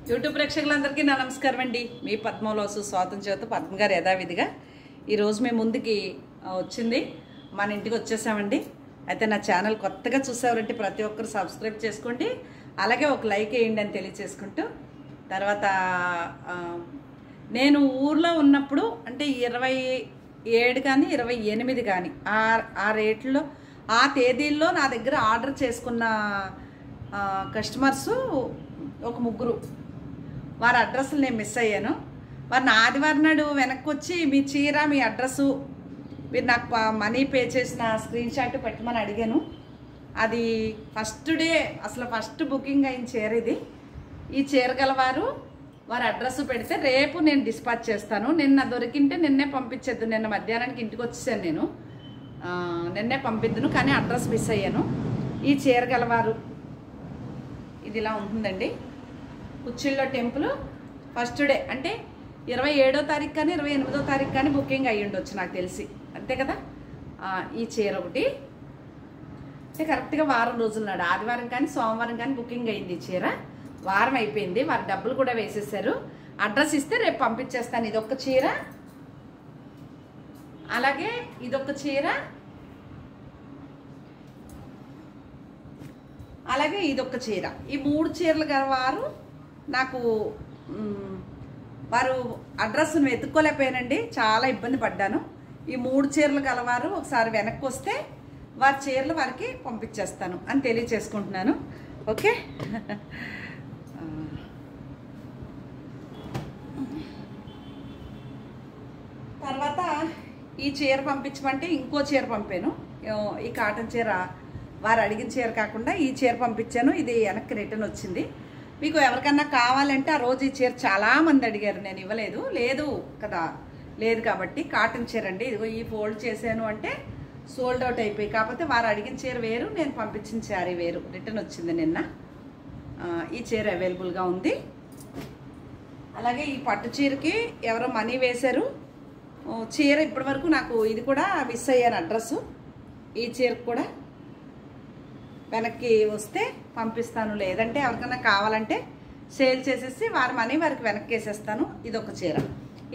YouTube ప్రేక్షకులందరికీ నా నమస్కారం అండి. మీ పద్మలోసు స్వాతం చేత పద్మ గారు యథావిధిగా ఈరోజు మేము ముందుకి వచ్చింది మన ఇంటికి వచ్చేసామండి. అయితే నా ఛానల్ కొత్తగా చూసేవారంటే ప్రతి ఒక్కరు సబ్స్క్రైబ్ చేసుకోండి, అలాగే ఒక లైక్ వేయండి అని తెలియచేసుకుంటూ, తర్వాత నేను ఊర్లో ఉన్నప్పుడు అంటే 27 కానీ 28 కానీ ఆ రేట్లో ఆ తేదీల్లో నా దగ్గర ఆర్డర్ చేసుకున్న కస్టమర్సు ఒక ముగ్గురు. వారి అడ్రస్లు నేను మిస్ అయ్యాను. వారిని ఆదివారం నాడు వెనక్కి వచ్చి మీ చీర మీ అడ్రస్సు మీరు నాకు మనీ పే చేసిన స్క్రీన్ షాట్ పెట్టమని అడిగాను. అది ఫస్ట్ డే అసలు ఫస్ట్ బుకింగ్ అయిన చీర ఇది. ఈ చీర గలవారు వారి అడ్రస్ పెడితే రేపు నేను డిస్పాచ్ చేస్తాను. నిన్న దొరికింటే నిన్నే పంపించేద్దు. నిన్న మధ్యాహ్నానికి ఇంటికి వచ్చేసాను నేను, నిన్నే పంపిద్దును, కానీ అడ్రస్ మిస్ అయ్యాను. ఈ చీర గలవారు ఇది ఇలా ఉంటుందండి. కుచ్చిళ్ళో టెంపుల్ ఫస్ట్ డే అంటే 27వ తారీఖు కానీ 28వ తారీఖు కానీ బుకింగ్ అయ్యి ఉండొచ్చు నాకు తెలిసి, అంతే కదా. ఈ చీర ఒకటి అంటే కరెక్ట్గా వారం రోజుల నాడు ఆదివారం కానీ సోమవారం కానీ బుకింగ్ అయింది. ఈ చీర వారం అయిపోయింది, వారి డబ్బులు కూడా వేసేసారు. అడ్రస్ ఇస్తే రేపు పంపించేస్తాను. ఇదొక చీర, అలాగే ఇదొక చీర, అలాగే ఇదొక చీర. ఈ 3 చీరలు గలవారు నాకు వారు అడ్రస్ను వెతుక్కోలేకపోయానండి, చాలా ఇబ్బంది పడ్డాను. ఈ 3 చీరలు గలవారు ఒకసారి వెనక్కి వస్తే వారి చీరలు వారికి పంపించేస్తాను అని తెలియచేసుకుంటున్నాను. ఓకే, తర్వాత ఈ చీర పంపించమంటే ఇంకో చీర పంపాను. ఈ కాటన్ చీర వారు అడిగిన చీర కాకుండా ఈ చీర పంపించాను. ఇది వెనక్కి రిటర్న్ వచ్చింది. మీకు ఎవరికన్నా కావాలంటే ఆ రోజు ఈ చీర చాలామంది అడిగారు, నేను ఇవ్వలేదు. లేదు కదా, లేదు కాబట్టి కాటన్ చీర అండి. ఇదిగో ఈ ఫోల్డ్ చేశాను అంటే సోల్డ్ అవుట్ అయిపోయి, కాకపోతే వారు అడిగిన చీర వేరు, నేను పంపించిన చీర వేరు. రిటర్న్ వచ్చింది నిన్న. ఈ చీర అవైలబుల్గా ఉంది. అలాగే ఈ పట్టు చీరకి ఎవరో మనీ వేశారు. చీర ఇప్పటి వరకు నాకు ఇది కూడా మిస్ అయ్యాను అడ్రస్సు. ఈ చీరకు కూడా వెనక్కి వస్తే పంపిస్తాను, లేదంటే ఎవరికైనా కావాలంటే సేల్ చేసేసి వారి మనీ వారికి వెనక్కి వేసేస్తాను. ఇదొక చీర.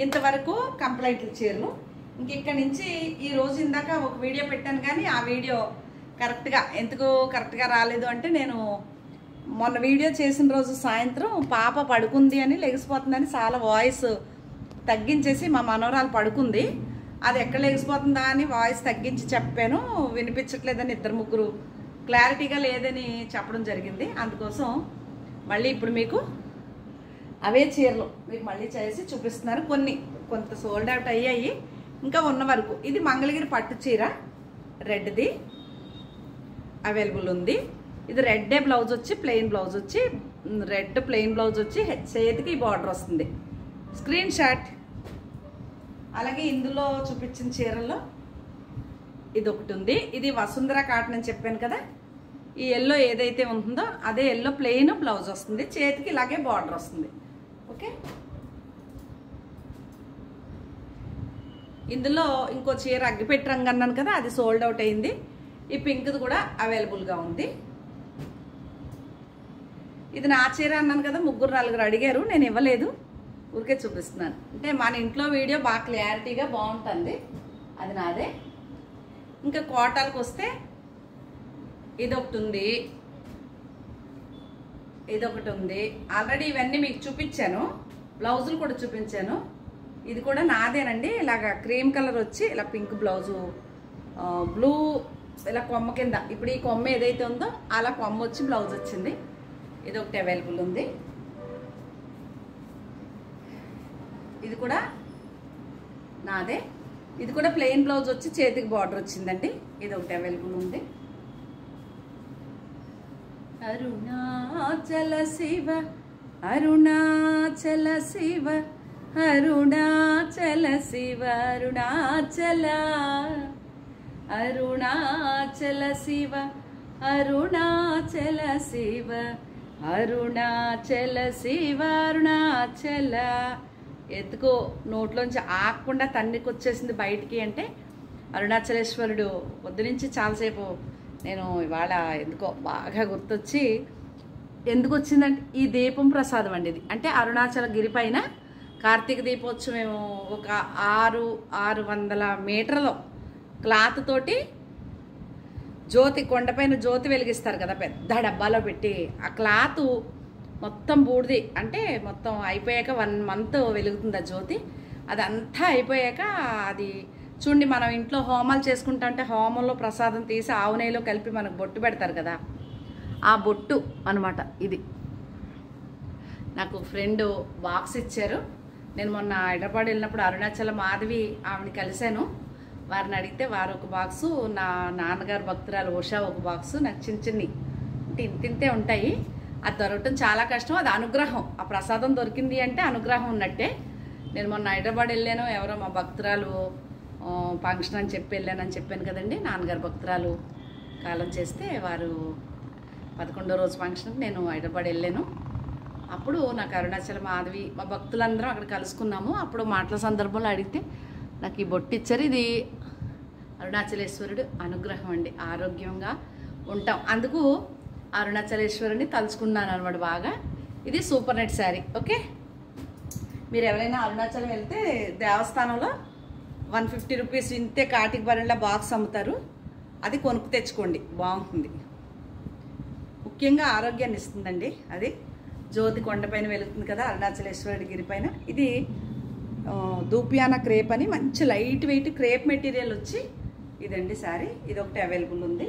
ఇంతవరకు కంప్లైంట్ల చీరలు. ఇంక ఇక్కడి నుంచి ఈ రోజు ఇందాక ఒక వీడియో పెట్టాను, కానీ ఆ వీడియో ఎందుకు కరెక్ట్గా రాలేదు అంటే, నేను మొన్న వీడియో చేసిన రోజు సాయంత్రం పాప పడుకుంది అని లెగిసిపోతుందని చాలా వాయిస్ తగ్గించేసి మా మనవరాలు పడుకుంది, అది ఎక్కడ లెగిసిపోతుందా అని వాయిస్ తగ్గించి చెప్పాను. వినిపించట్లేదని 2-3 క్లారిటీగా లేదని చెప్పడం జరిగింది. అందుకోసం మళ్ళీ ఇప్పుడు మీకు అవే చీరలు మీకు మళ్ళీ చేసి చూపిస్తున్నారు. కొంత సోల్డ్ అవుట్ అయ్యాయి, ఇంకా ఉన్న వరకు. ఇది మంగళగిరి పట్టు చీర, రెడ్ది అవైలబుల్ ఉంది. ఇది రెడ్డే బ్లౌజ్ వచ్చి ప్లెయిన్ బ్లౌజ్ వచ్చి, రెడ్ ప్లెయిన్ బ్లౌజ్ వచ్చి చేతికి బార్డర్ వస్తుంది. Screen shot. అలాగే ఇందులో చూపించిన చీరల్లో ఇది ఒకటి ఉంది. ఇది వసుంధర కాటన్ అని చెప్పాను కదా. ఈ ఎల్లో ఏదైతే ఉంటుందో అదే ఎల్లో ప్లెయిన్ బ్లౌజ్ వస్తుంది, చేతికి ఇలాగే బార్డర్ వస్తుంది. ఓకే, ఇందులో ఇంకో చీర అగ్గిపెట్టి రంగు అన్నాను కదా, అది సోల్డ్ అవుట్ అయింది. ఈ పింక్ది కూడా అవైలబుల్గా ఉంది. ఇది నా చీర అన్నాను కదా, 3-4 అడిగారు, నేను ఇవ్వలేదు, ఊరికే చూపిస్తున్నాను. అంటే మన ఇంట్లో వీడియో బాగా క్లారిటీగా బాగుంటుంది, అది నాదే. ఇంకా కోటాలకు వస్తే ఇదొకటి ఉంది, ఇదొకటి ఉంది. ఆల్రెడీ ఇవన్నీ మీకు చూపించాను, బ్లౌజులు కూడా చూపించాను. ఇది కూడా నాదేనండి. ఇలాగ క్రీమ్ కలర్ వచ్చి ఇలా పింక్ బ్లౌజు, బ్లూ ఇలా కొమ్మ కింద, ఇప్పుడు ఈ కొమ్మ ఏదైతే ఉందో అలా కొమ్మ వచ్చి బ్లౌజ్ వచ్చింది. ఇదొకటి అవైలబుల్ ఉంది. ఇది కూడా నాదే. ఇది కూడా ప్లెయిన్ బ్లౌజ్ వచ్చి చేతికి బార్డర్ వచ్చిందండి. ఇది ఒకటి అవైలబుల్ ఉంది. అరుణాచల శివ అరుణాచల శివ అరుణాచల శివ అరుణాచల అరుణాచల శివ అరుణాచల శివ అరుణాచల శివ అరుణాచల. ఎందుకో నోట్లోంచి ఆగకుండా తండ్రికి వచ్చేసింది బయటికి. అంటే అరుణాచలేశ్వరుడు పొద్దు నుంచి చాలాసేపు నేను ఇవాళ ఎందుకో బాగా గుర్తొచ్చి ఎందుకు వచ్చిందంటే ఈ దీపం ప్రసాదం అండి. ఇది అంటే అరుణాచల గిరి పైన కార్తీక దీపోత్సవం ఒక 600 మీటర్ల క్లాత్ తోటి జ్యోతి, కొండపైన జ్యోతి వెలిగిస్తారు కదా పెద్ద డబ్బాలో పెట్టి, ఆ క్లాత్ మొత్తం బూడిది అంటే మొత్తం అయిపోయాక 1 మంత్ వెలుగుతుంది ఆ జ్యోతి. అదంతా అయిపోయాక అది చూడండి, మనం ఇంట్లో హోమాలు చేసుకుంటా అంటే హోమంలో ప్రసాదం తీసి ఆవు నెయ్యిలో కలిపి మనకు బొట్టు పెడతారు కదా, ఆ బొట్టు అనమాట ఇది. నాకు ఫ్రెండ్ బాక్స్ ఇచ్చారు. నేను మొన్న హైదరాబాద్ వెళ్ళినప్పుడు అరుణాచల మాధవి ఆవిడని కలిశాను. వారిని అడిగితే వారు ఒక బాక్సు, నా నాన్నగారు భక్తురాలు ఉషా ఒక బాక్సు, నాకు చిన్ని అంటే ఇంతింతే ఉంటాయి. అది దొరకటం చాలా కష్టం. అది అనుగ్రహం. ఆ ప్రసాదం దొరికింది అంటే అనుగ్రహం ఉన్నట్టే. నేను మొన్న హైదరాబాద్ వెళ్ళాను. ఎవరో మా భక్తురాలు ఫంక్షన్ అని చెప్పి వెళ్ళానని చెప్పాను కదండి. నాన్నగారు భక్తురాలు కాలం చేస్తే వారు 11వ రోజు ఫంక్షన్కి నేను హైదరాబాద్ వెళ్ళాను. అప్పుడు నాకు అరుణాచల మాధవి మా భక్తులందరం అక్కడ కలుసుకున్నాము. అప్పుడు మాటల సందర్భంలో అడిగితే నాకు ఈ బొట్టు ఇచ్చారు. ఇది అరుణాచలేశ్వరుడు అనుగ్రహం అండి. ఆరోగ్యంగా ఉంటాం, అందుకు అరుణాచలేశ్వరుని తలుచుకున్నాను అనమాట బాగా. ఇది సూపర్ నెట్ శారీ. ఓకే, మీరు ఎవరైనా అరుణాచలం వెళ్తే దేవస్థానంలో 150 రూపీస్ ఇంతే కాటికి బరిలో బాక్స్ అమ్ముతారు. అది కొనుక్కు తెచ్చుకోండి, బాగుంటుంది. ముఖ్యంగా ఆరోగ్యాన్ని ఇస్తుందండి. అది జ్యోతి కొండపైన వెలుగుతుంది కదా అరుణాచలేశ్వరుడి గిరి పైన. ఇది దూపియానా క్రేప్ అని మంచి లైట్ వెయిట్ క్రేప్ మెటీరియల్ వచ్చి ఇదండి శారీ. ఇది ఒకటి అవైలబుల్ ఉంది.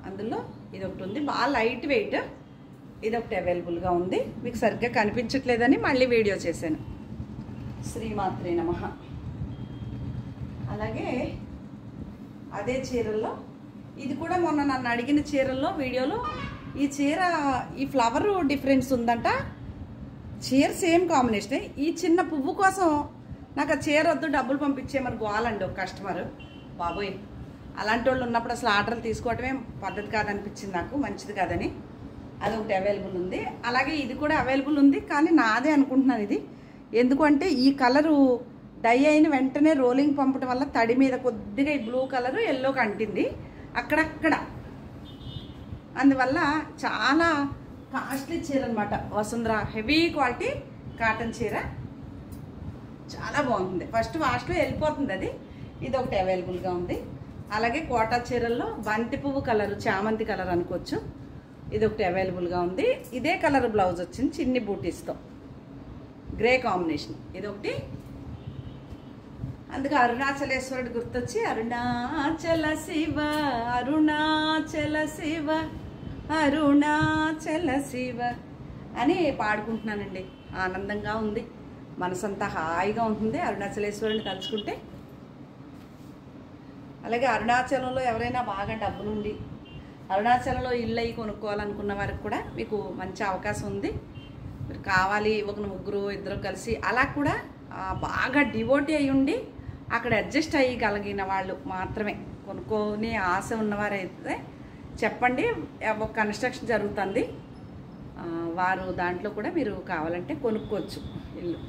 అందులో ఇది ఒకటి ఉంది, బాగా లైట్ వెయిట్. ఇది ఒకటి అవైలబుల్గా ఉంది. మీకు సరిగ్గా కనిపించట్లేదని మళ్ళీ వీడియో చేశాను. శ్రీమాత్రే నమః. అలాగే అదే చీరల్లో ఇది కూడా మొన్న నన్ను అడిగిన చీరల్లో వీడియోలో ఈ చీర ఈ ఫ్లవర్ డిఫరెన్స్ ఉందంట. చీర సేమ్ కాంబినేషన్. ఈ చిన్న పువ్వు కోసం నాకు ఆ చీర వద్దు డబ్బులు పంపించేమని గోలండి ఒక కస్టమర్. బాబోయ్, అలాంటి వాళ్ళు ఉన్నప్పుడు అసలు ఆర్డర్లు తీసుకోవటమే పద్ధతి కాదనిపించింది నాకు, మంచిది కాదని. అదొకటి అవైలబుల్ ఉంది. అలాగే ఇది కూడా అవైలబుల్ ఉంది, కానీ నాదే అనుకుంటున్నాను ఇది. ఎందుకంటే ఈ కలరు డై అయిన వెంటనే రోలింగ్ పంపడం వల్ల తడి మీద కొద్దిగా ఈ బ్లూ కలరు ఎల్లోకి అంటింది అక్కడక్కడ. అందువల్ల చాలా కాస్ట్లీ చీర అనమాట. వసుంధర హెవీ క్వాలిటీ కాటన్ చీర, చాలా బాగుంటుంది. ఫస్ట్ వాష్లో వెళ్ళిపోతుంది అది. ఇది ఒకటి అవైలబుల్గా ఉంది. అలాగే కోటా చీరల్లో బంతి పువ్వు కలరు, చామంతి కలర్ అనుకోవచ్చు, ఇది ఒకటి అవైలబుల్గా ఉంది. ఇదే కలర్ బ్లౌజ్ వచ్చింది చిన్ని బూటీస్తో, గ్రే కాంబినేషన్. ఇది ఒకటి. అందుకే అరుణాచలేశ్వరుడు గుర్తొచ్చి అరుణాచల శివ అరుణాచల శివ అరుణాచల శివ అని పాడుకుంటున్నానండి. ఆనందంగా ఉంది, మనసంతా హాయిగా ఉంటుంది అరుణాచలేశ్వరుని తలుచుకుంటే. అలాగే అరుణాచలంలో ఎవరైనా బాగా డబ్బులుండి అరుణాచలంలో ఇల్లు అయ్యి కొనుక్కోవాలనుకున్న వారికి కూడా మీకు మంచి అవకాశం ఉంది. మీరు కావాలి ఒక 3-2 కలిసి అలా కూడా బాగా డివోటీ అయ్యి ఉండి అక్కడ అడ్జస్ట్ అయ్యగలిగిన వాళ్ళు మాత్రమే కొనుక్కొని ఆశ ఉన్నవారైతే చెప్పండి. ఒక కన్స్ట్రక్షన్ జరుగుతుంది, వారు దాంట్లో కూడా మీరు కావాలంటే కొనుక్కోవచ్చు ఇల్లు,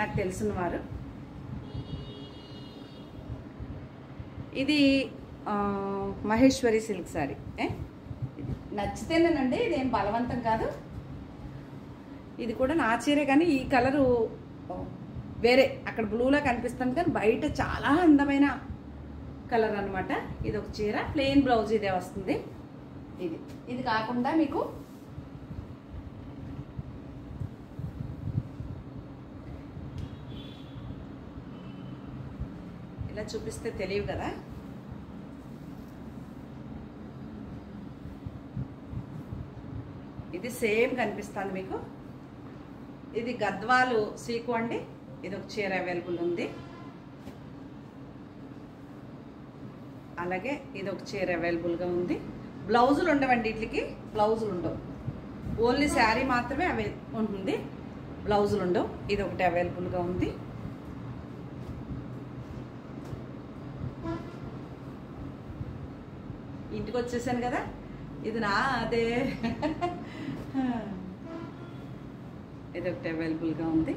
నాకు తెలిసిన వారు. ఇది మహేశ్వరి సిల్క్ శారీ. నచ్చితేనేనండి, ఇదేం బలవంతం కాదు. ఇది కూడా నా చీరే, కానీ ఈ కలరు వేరే అక్కడ బ్లూలా కనిపిస్తుంది, కానీ బయట చాలా అందమైన కలర్ అనమాట. ఇది ఒక చీర, ప్లెయిన్ బ్లౌజ్ ఇదే వస్తుంది. ఇది కాకుండా మీకు ఇలా చూపిస్తే తెలియదు కదా. ఇది సేమ్ కనిపిస్తుంది మీకు. ఇది గద్వాలు సీకు అండి. ఇది ఒక చీర అవైలబుల్ ఉంది. అలాగే ఇది ఒక చీర అవైలబుల్గా ఉంది. బ్లౌజులు ఉండవండి, వీటికి బ్లౌజులు ఉండవు, ఓన్లీ శారీ మాత్రమే ఉంటుంది, బ్లౌజులు ఉండవు. ఇది ఒకటి అవైలబుల్గా ఉంది. ఇంటికి వచ్చేసాను కదా, ఇది నా అదే. ఇది ఒకటి అవైలబుల్గా ఉంది.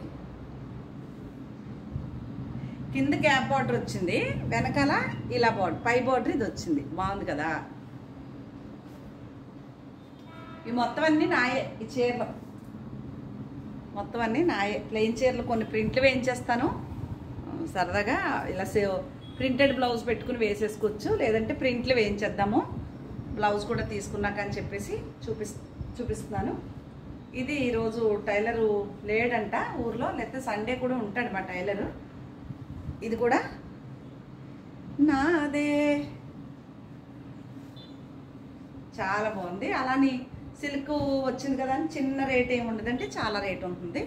కింద గ్యాప్ బార్డర్ వచ్చింది, వెనకాల ఇలా బార్డర్, పై బార్డర్ ఇది వచ్చింది, బాగుంది కదా. ఈ మొత్తం అన్నీ నాయే. ఈ చీరలు మొత్తం అన్నీ నాయే. ప్లెయిన్ చీరలు కొన్ని ప్రింట్లు వేయించేస్తాను. సరదాగా ఇలా ప్రింటెడ్ బ్లౌజ్ పెట్టుకుని వేసేసుకోవచ్చు, లేదంటే ప్రింట్లు వేయించేద్దాము. బ్లౌజ్ కూడా తీసుకున్నాక అని చెప్పేసి చూపిస్తున్నాను. ఇది ఈరోజు టైలరు లేడంట ఊర్లో, లేకపోతే సండే కూడా ఉంటాడు మా టైలరు. ఇది కూడా నాదే. చాలా బాగుంది. అలాని సిల్క్ వచ్చింది కదా అని చిన్న రేట్ ఏమి ఉండదంటే చాలా రేట్ ఉంటుంది.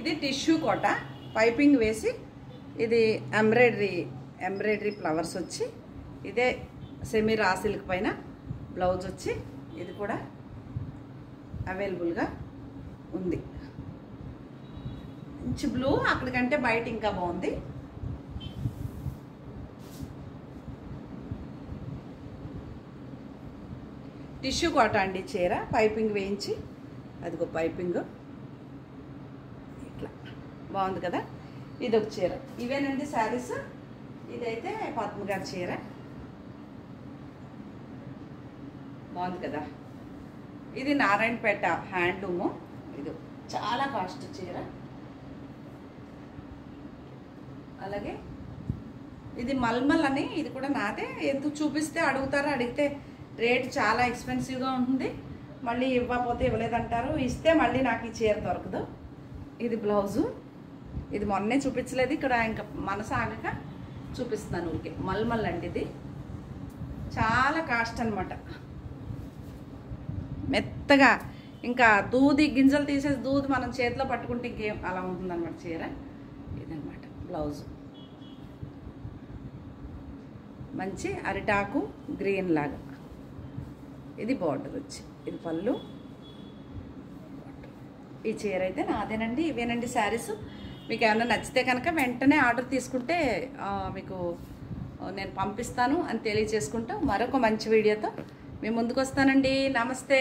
ఇది టిష్యూ కోట పైపింగ్ వేసి, ఇది ఎంబ్రాయిడరీ ఫ్లవర్స్ వచ్చి, ఇదే సెమీ రా సిల్క్ పైన బ్లౌజ్ వచ్చి, ఇది కూడా అవైలబుల్గా ఉంది. మంచి బ్లూ, అక్కడికంటే బయట ఇంకా బాగుంది. టిష్యూ కోట అండి చీర, పైపింగ్ వేయించి, అదిగో పైపింగ్ ఇట్లా బాగుంది కదా. ఇది ఒక చీర. ఇవేనండి శారీస్. ఇదైతే పద్మ గారి చీర, బాగుంది కదా. ఇది నారాయణపేట హ్యాండ్లూము. ఇది చాలా కాస్ట్ చీర. అలాగే ఇది మల్మల్ అని, ఇది కూడా నాదే. ఎందుకు చూపిస్తే అడుగుతారు, అడిగితే రేట్ చాలా ఎక్స్పెన్సివ్గా ఉంటుంది, మళ్ళీ ఇవ్వకపోతే ఇవ్వలేదంటారు, ఇస్తే మళ్ళీ నాకు ఈ చీర దొరకదు. ఇది బ్లౌజు. ఇది మొన్నే చూపించలేదు, ఇక్కడ ఇంకా మనసు ఆగక చూపిస్తున్నాను ఊరికే. మల్మల్ అండి ఇది. చాలా కాస్ట్ అనమాట. మెత్తగా, ఇంకా దూది గింజలు తీసేసి దూది మనం చేతిలో పట్టుకుంటే ఇంకేం అలా ఉంటుందన్నమాట చీర. ఇదనమాట బ్లౌజు. మంచి అరిటాకు గ్రీన్ లాగా. ఇది బార్డర్ వచ్చి, ఇది పళ్ళు. ఈ చీర అయితే నాదేనండి. ఇవేనండి శారీస్. మీకు ఏమైనా నచ్చితే కనుక వెంటనే ఆర్డర్ తీసుకుంటే మీకు నేను పంపిస్తాను అని తెలియజేసుకుంటూ మరొక మంచి వీడియోతో మీ ముందుకు వస్తానండి. నమస్తే.